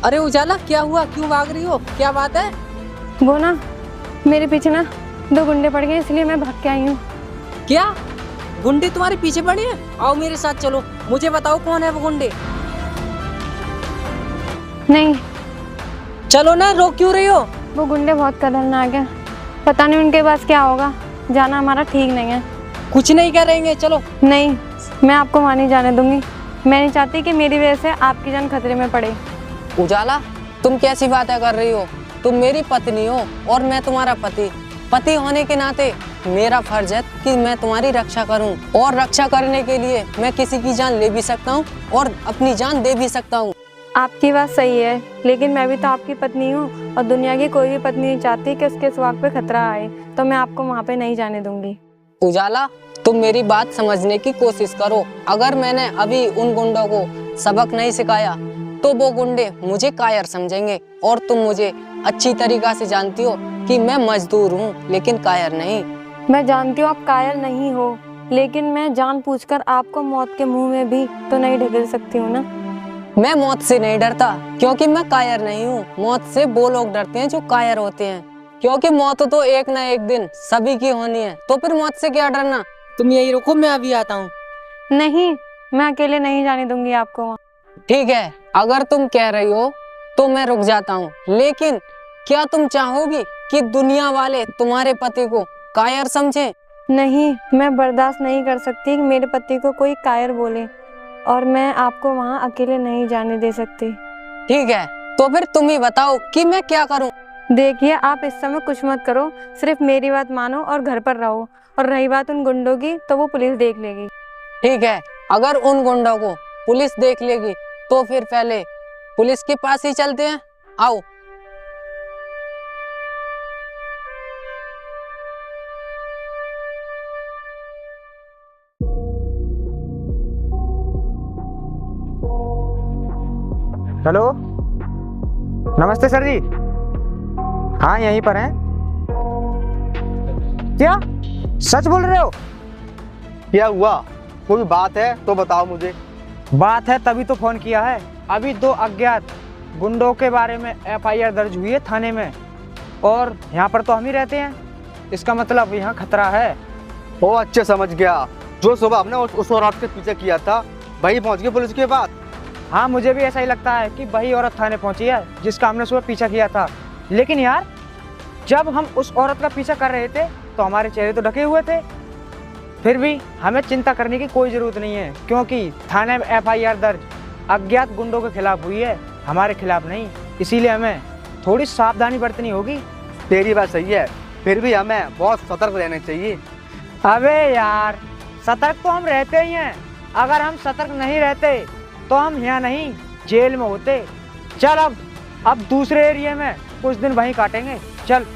अरे उजाला, क्या हुआ? क्यों भाग रही हो? क्या बात है? वो ना मेरे पीछे ना 2 गुंडे पड़ गए, इसलिए मैं भाग के आई हूँ। क्या गुंडे तुम्हारे पीछे पड़े हैं? आओ मेरे साथ चलो, मुझे बताओ कौन है वो गुंडे। नहीं, चलो ना, रोक क्यों रही हो? वो गुंडे बहुत खतरनाक हैं, पता नहीं उनके पास क्या होगा, जाना हमारा ठीक नहीं है। कुछ नहीं करेंगे, चलो। नहीं, मैं आपको वहाँ नहीं जाने दूंगी। मैं नहीं चाहती कि मेरी वजह से आपकी जान खतरे में पड़े। उजाला, तुम कैसी बातें कर रही हो? तुम मेरी पत्नी हो और मैं तुम्हारा पति। पति होने के नाते मेरा फर्ज है कि मैं तुम्हारी रक्षा करूं, और रक्षा करने के लिए मैं किसी की जान ले भी सकता हूं और अपनी जान दे भी सकता हूं। आपकी बात सही है, लेकिन मैं भी तो आपकी पत्नी हूँ और दुनिया की कोई भी पत्नी नहीं चाहती कि उसके सुहाग पे खतरा आए, तो मैं आपको वहाँ पे नहीं जाने दूंगी। उजाला, तुम मेरी बात समझने की कोशिश करो। अगर मैंने अभी उन गुंडों को सबक नहीं सिखाया तो वो गुंडे मुझे कायर समझेंगे, और तुम मुझे अच्छी तरीका से जानती हो कि मैं मजदूर हूँ लेकिन कायर नहीं। मैं जानती हूँ आप कायर नहीं हो, लेकिन मैं जानबूझकर आपको मौत के मुंह में भी तो नहीं ढकेल सकती हूँ ना। मैं मौत से नहीं डरता क्योंकि मैं कायर नहीं हूँ। मौत से वो लोग डरते हैं जो कायर होते हैं, क्योंकि मौत तो एक ना एक दिन सभी की होनी है, तो फिर मौत से क्या डरना। तुम यही रुको, मैं अभी आता हूँ। नहीं, मैं अकेले नहीं जाने दूंगी आपको वहाँ। ठीक है, अगर तुम कह रही हो तो मैं रुक जाता हूँ, लेकिन क्या तुम चाहोगी कि दुनिया वाले तुम्हारे पति को कायर समझें? नहीं, मैं बर्दाश्त नहीं कर सकती कि मेरे पति को कोई कायर बोले, और मैं आपको वहाँ अकेले नहीं जाने दे सकती। ठीक है, तो फिर तुम ही बताओ कि मैं क्या करूँ। देखिए, आप इस समय कुछ मत करो, सिर्फ मेरी बात मानो और घर पर रहो। और रही बात उन गुंडों की, तो वो पुलिस देख लेगी। ठीक है, अगर उन गुंडों को पुलिस देख लेगी तो फिर पहले पुलिस के पास ही चलते हैं। आओ। हेलो, नमस्ते सर जी। हाँ, यहीं पर हैं। क्या सच बोल रहे हो? क्या हुआ? कोई बात है तो बताओ मुझे। बात है तभी तो फोन किया है। अभी 2 अज्ञात गुंडों के बारे में FIR दर्ज हुई है थाने में, और यहाँ पर तो हम ही रहते हैं। इसका मतलब यहाँ खतरा है। ओ अच्छे, समझ गया। जो सुबह हमने उस औरत के पीछे किया था वही पहुंच गए पुलिस के पास। हाँ, मुझे भी ऐसा ही लगता है कि वही औरत थाने पहुंची है जिसका हमने सुबह पीछा किया था। लेकिन यार, जब हम उस औरत का पीछा कर रहे थे तो हमारे चेहरे तो ढके हुए थे। फिर भी हमें चिंता करने की कोई ज़रूरत नहीं है, क्योंकि थाने में FIR दर्ज अज्ञात गुंडों के खिलाफ हुई है, हमारे खिलाफ नहीं। इसीलिए हमें थोड़ी सावधानी बरतनी होगी। तेरी बात सही है, फिर भी हमें बहुत सतर्क रहना चाहिए। अबे यार, सतर्क तो हम रहते ही हैं। अगर हम सतर्क नहीं रहते तो हम यहाँ नहीं, जेल में होते। चल, अब दूसरे एरिया में कुछ दिन वहीं काटेंगे। चल।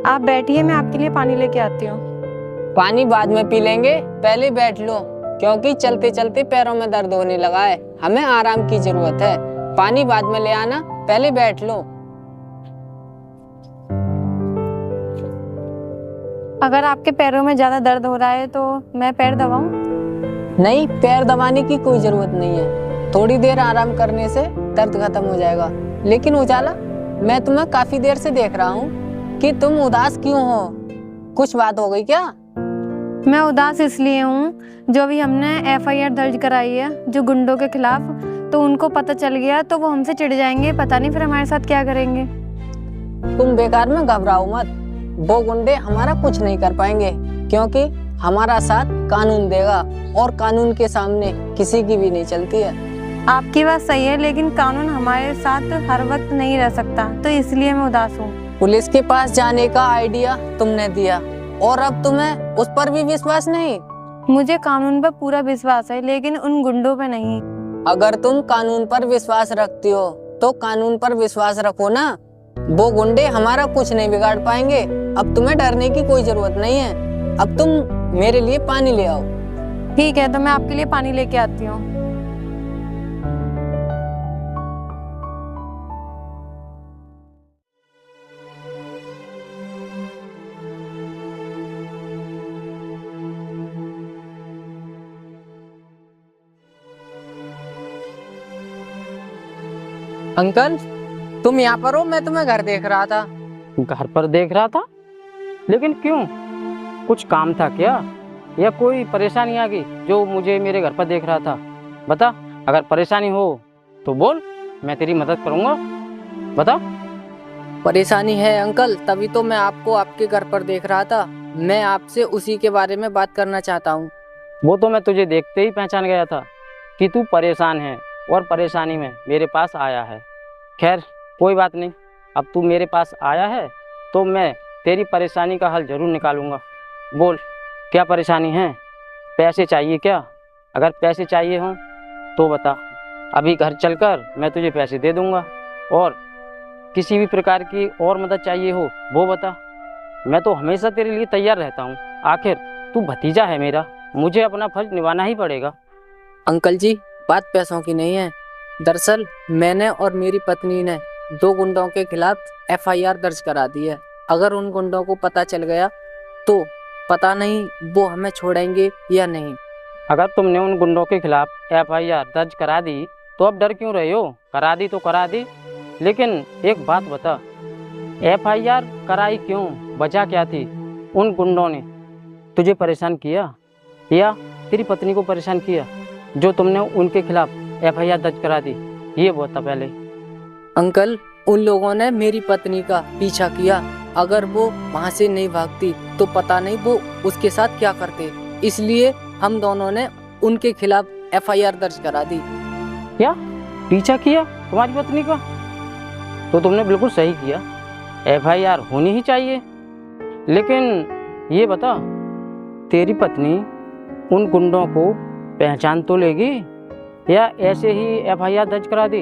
आप बैठिए, मैं आपके लिए पानी लेके आती हूँ। पानी बाद में पी लेंगे, पहले बैठ लो, क्योंकि चलते चलते पैरों में दर्द होने लगा है। हमें आराम की जरूरत है। पानी बाद में ले आना, पहले बैठ लो। अगर आपके पैरों में ज़्यादा दर्द हो रहा है तो मैं पैर दबाऊं? नहीं, पैर दबाने की कोई जरूरत नहीं है। थोड़ी देर आराम करने से दर्द खत्म हो जाएगा। लेकिन उजाला, मैं तुम्हें काफी देर से देख रहा हूँ कि तुम उदास क्यों हो? कुछ बात हो गई क्या? मैं उदास इसलिए हूँ, जो भी हमने FIR दर्ज कराई है जो गुंडों के खिलाफ, तो उनको पता चल गया तो वो हमसे चिढ़ जाएंगे। पता नहीं फिर हमारे साथ क्या करेंगे। तुम बेकार में घबराओ मत। वो गुंडे हमारा कुछ नहीं कर पाएंगे, क्योंकि हमारा साथ कानून देगा, और कानून के सामने किसी की भी नहीं चलती है। आपकी बात सही है, लेकिन कानून हमारे साथ हर वक्त नहीं रह सकता, तो इसलिए मैं उदास हूँ। पुलिस के पास जाने का आइडिया तुमने दिया, और अब तुम्हें उस पर भी विश्वास नहीं। मुझे कानून पर पूरा विश्वास है, लेकिन उन गुंडों पे नहीं। अगर तुम कानून पर विश्वास रखती हो तो कानून पर विश्वास रखो ना। वो गुंडे हमारा कुछ नहीं बिगाड़ पाएंगे। अब तुम्हें डरने की कोई जरूरत नहीं है। अब तुम मेरे लिए पानी ले आओ। ठीक है, तो मैं आपके लिए पानी लेके आती हूँ। अंकल, तुम यहाँ पर हो? मैं तुम्हें घर देख रहा था। घर पर देख रहा था? लेकिन क्यों? कुछ काम था क्या, या कोई परेशानी आ गई जो मुझे मेरे घर पर देख रहा था? बता, अगर परेशानी हो तो बोल, मैं तेरी मदद करूँगा। बता। परेशानी है अंकल, तभी तो मैं आपको आपके घर पर देख रहा था। मैं आपसे उसी के बारे में बात करना चाहता हूँ। वो तो मैं तुझे देखते ही पहचान गया था कि तू परेशान है और परेशानी में मेरे पास आया है। खैर कोई बात नहीं, अब तू मेरे पास आया है तो मैं तेरी परेशानी का हल ज़रूर निकालूंगा। बोल, क्या परेशानी है? पैसे चाहिए क्या? अगर पैसे चाहिए हों तो बता, अभी घर चलकर मैं तुझे पैसे दे दूंगा। और किसी भी प्रकार की और मदद चाहिए हो वो बता, मैं तो हमेशा तेरे लिए तैयार रहता हूँ। आखिर तू भतीजा है मेरा, मुझे अपना फर्ज निभाना ही पड़ेगा। अंकल जी, बात पैसों की नहीं है। दरअसल मैंने और मेरी पत्नी ने 2 गुंडों के खिलाफ FIR दर्ज करा दी है। अगर उन गुंडों को पता चल गया तो पता नहीं वो हमें छोड़ेंगे या नहीं। अगर तुमने उन गुंडों के खिलाफ FIR दर्ज करा दी तो अब डर क्यों रहे हो? करा दी तो करा दी, लेकिन एक बात बता, FIR कराई क्यों? वजह क्या थी? उन गुंडों ने तुझे परेशान किया या तेरी पत्नी को परेशान किया जो तुमने उनके खिलाफ FIR दर्ज करा दी? ये बता पहले। अंकल, उन लोगों ने मेरी पत्नी का पीछा किया। अगर वो वहाँ से नहीं भागती तो पता नहीं वो उसके साथ क्या करते। इसलिए हम दोनों ने उनके खिलाफ FIR दर्ज करा दी। क्या पीछा किया तुम्हारी पत्नी का? तो तुमने बिल्कुल सही किया, FIR होनी ही चाहिए। लेकिन ये बता, तेरी पत्नी उन गुंडों को पहचान तो लेगी या ऐसे ही FIR दर्ज करा दी?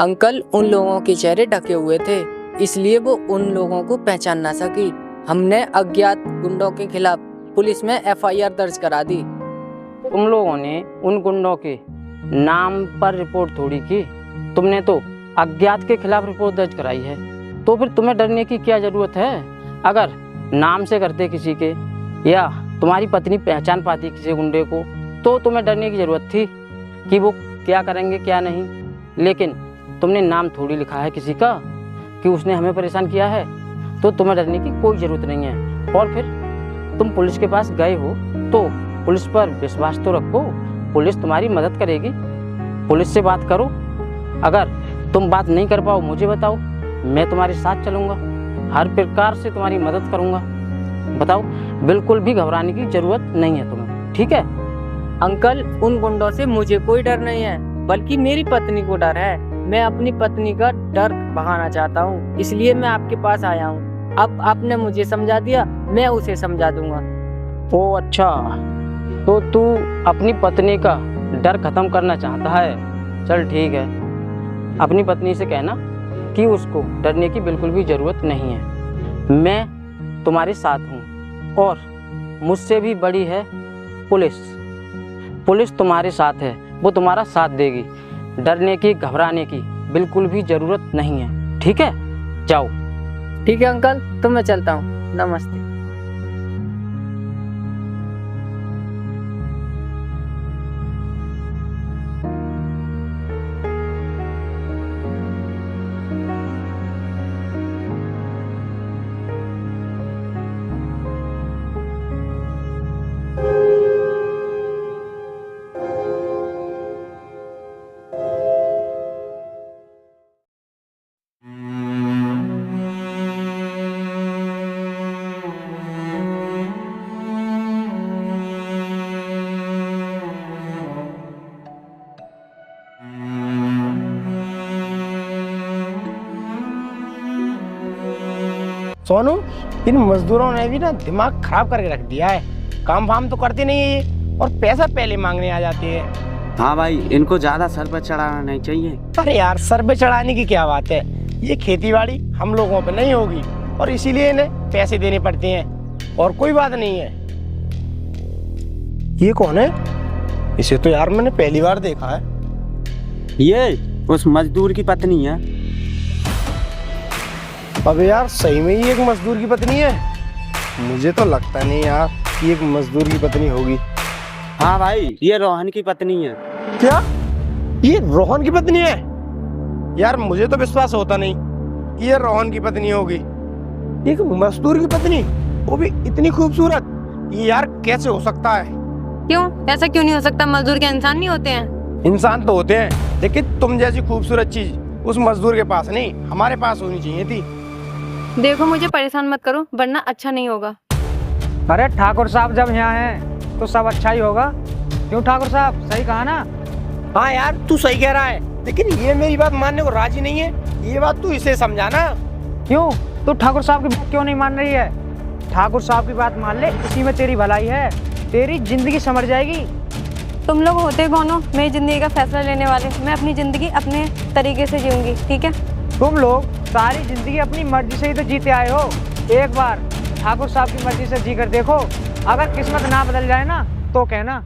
अंकल, उन लोगों के चेहरे ढके हुए थे, इसलिए वो उन लोगों को पहचान ना सकी। हमने अज्ञात गुंडों के खिलाफ पुलिस में FIR दर्ज करा दी। तुम लोगों ने उन गुंडों के नाम पर रिपोर्ट थोड़ी की, तुमने तो अज्ञात के खिलाफ रिपोर्ट दर्ज कराई है। तो फिर तुम्हें डरने की क्या जरूरत है? अगर नाम से करते किसी के या तुम्हारी पत्नी पहचान पाती किसी गुंडे को तो तुम्हें डरने की जरूरत थी कि वो क्या करेंगे क्या नहीं। लेकिन तुमने नाम थोड़ी लिखा है किसी का कि उसने हमें परेशान किया है, तो तुम्हें डरने की कोई ज़रूरत नहीं है। और फिर तुम पुलिस के पास गए हो तो पुलिस पर विश्वास तो रखो, पुलिस तुम्हारी मदद करेगी। पुलिस से बात करो, अगर तुम बात नहीं कर पाओ मुझे बताओ, मैं तुम्हारे साथ चलूँगा, हर प्रकार से तुम्हारी मदद करूँगा। बताओ, बिल्कुल भी घबराने की ज़रूरत नहीं है तुम्हें, ठीक है? अंकल, उन गुंडों से मुझे कोई डर नहीं है, बल्कि मेरी पत्नी को डर है। मैं अपनी पत्नी का डर भगाना चाहता हूँ, इसलिए मैं आपके पास आया हूँ। अब आपने मुझे समझा दिया, मैं उसे समझा दूंगा। ओ अच्छा, तो तू अपनी पत्नी का डर खत्म करना चाहता है? चल ठीक है, अपनी पत्नी से कहना कि उसको डरने की बिल्कुल भी ज़रूरत नहीं है। मैं तुम्हारे साथ हूँ और मुझसे भी बड़ी है पुलिस। पुलिस तुम्हारे साथ है, वो तुम्हारा साथ देगी। डरने की घबराने की बिल्कुल भी ज़रूरत नहीं है, ठीक है? जाओ। ठीक है अंकल, तो मैं चलता हूँ। नमस्ते। सोनू, इन मजदूरों ने भी ना दिमाग खराब करके रख दिया है। काम वाम तो करते नहीं है ये, और पैसा पहले मांगने आ जाते हैं। हाँ भाई, इनको ज्यादा सर पर चढ़ाना नहीं चाहिए। अरे यार, सर पे चढ़ाने की क्या बात है, ये खेतीबाड़ी हम लोगों पे नहीं होगी और इसीलिए इन्हें पैसे देने पड़ते हैं, और कोई बात नहीं है। ये कौन है? इसे तो यार मैंने पहली बार देखा है। ये उस मजदूर की पत्नी है। अबे यार, सही में ही एक मजदूर की पत्नी है? मुझे तो लगता नहीं यार कि एक मजदूर की पत्नी होगी। हाँ भाई, ये रोहन की पत्नी है। क्या ये रोहन की पत्नी है? यार मुझे तो विश्वास होता नहीं कि ये रोहन की पत्नी होगी। एक मजदूर की पत्नी, वो भी इतनी खूबसूरत, ये यार कैसे हो सकता है? क्यों, ऐसा क्यों नहीं हो सकता? मजदूर क्या इंसान नहीं होते हैं? इंसान तो होते हैं, लेकिन तुम जैसी खूबसूरत चीज उस मजदूर के पास नहीं, हमारे पास होनी चाहिए थी। देखो, मुझे परेशान मत करो वरना अच्छा नहीं होगा। अरे ठाकुर साहब जब यहाँ हैं तो सब अच्छा ही होगा। क्यों ठाकुर साहब, सही कहा ना? हाँ यार, तू सही कह रहा है, लेकिन ये मेरी बात मानने को राजी नहीं है। ये बात तू इसे समझाना। क्यों, तू ठाकुर साहब की बात क्यों नहीं मान रही है? ठाकुर साहब की बात मान ले, इसी में तेरी भलाई है, तेरी जिंदगी संवर जाएगी। तुम लोग होते कौन हो मेरी जिंदगी का फैसला लेने वाले? मैं अपनी जिंदगी अपने तरीके से जीऊंगी, ठीक है? तुम लोग सारी जिंदगी अपनी मर्जी से ही तो जीते आए हो। एक बार ठाकुर साहब की मर्जी से जी कर देखो, अगर किस्मत ना बदल जाए ना तो कहना।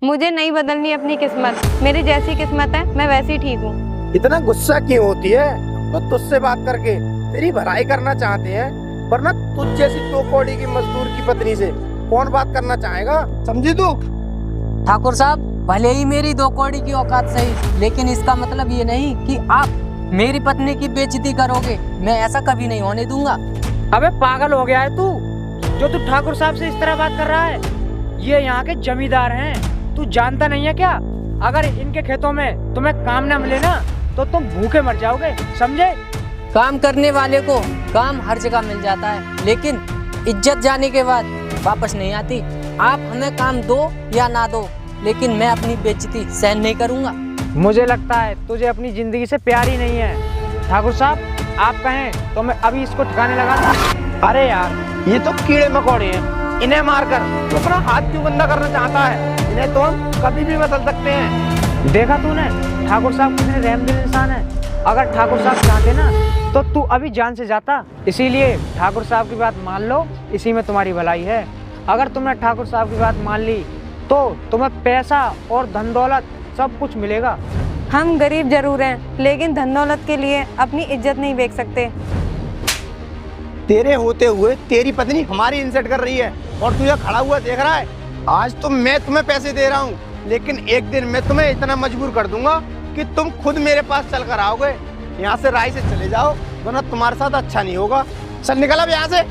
मुझे नहीं बदलनी अपनी किस्मत, मेरी जैसी किस्मत है मैं वैसी ठीक हूँ। इतना गुस्सा क्यों होती है? तो तुझसे बात करके तेरी भलाई करना चाहते हैं, वरना तुझ जैसी दो कौड़ी की मजदूर की पत्नी से कौन बात करना चाहेगा? समझी तू? ठाकुर साहब, भले ही मेरी 2 कौड़ी की औकात सही, लेकिन इसका मतलब ये नहीं कि आप मेरी पत्नी की बेइज्जती करोगे। मैं ऐसा कभी नहीं होने दूंगा। अबे पागल हो गया है तू, जो तू ठाकुर साहब से इस तरह बात कर रहा है? ये यहाँ के जमींदार हैं, तू जानता नहीं है क्या? अगर इनके खेतों में तुम्हें काम न मिले ना तो तुम भूखे मर जाओगे, समझे? काम करने वाले को काम हर जगह मिल जाता है, लेकिन इज्जत जाने के बाद वापस नहीं आती। आप हमें काम दो या ना दो, लेकिन मैं अपनी बेइज्जती सहन नहीं करूंगा। मुझे लगता है तुझे अपनी जिंदगी से प्यार ही नहीं है। ठाकुर साहब, आप कहें तो मैं अभी इसको ठिकाने लगा दूं। अरे यार, ये तो कीड़े मकोड़े हैं, इन्हें मारकर तो अपना हाथ क्यों गंदा करना चाहता है? इन्हें तो हम कभी भी बदल सकते हैं। देखा तूने, ठाकुर साहब कितने रहमदिल इंसान है। अगर ठाकुर साहब चाहते ना तो तू अभी जान से जाता। इसीलिए ठाकुर साहब की बात मान लो, इसी में तुम्हारी भलाई है। अगर तुमने ठाकुर साहब की बात मान ली तो तुम्हें पैसा और धन दौलत सब कुछ मिलेगा। हम गरीब जरूर हैं, लेकिन धन दौलत के लिए अपनी इज्जत नहीं बेच सकते। तेरे होते हुए तेरी पत्नी हमारी इंसल्ट कर रही है और तू यहाँ खड़ा हुआ देख रहा है। आज तो मैं तुम्हें पैसे दे रहा हूँ, लेकिन एक दिन मैं तुम्हें इतना मजबूर कर दूंगा कि तुम खुद मेरे पास चल कर आओगे। यहाँ से राय से चले जाओ, वरना तुम्हारे साथ अच्छा नहीं होगा। चल निकल अब यहाँ से।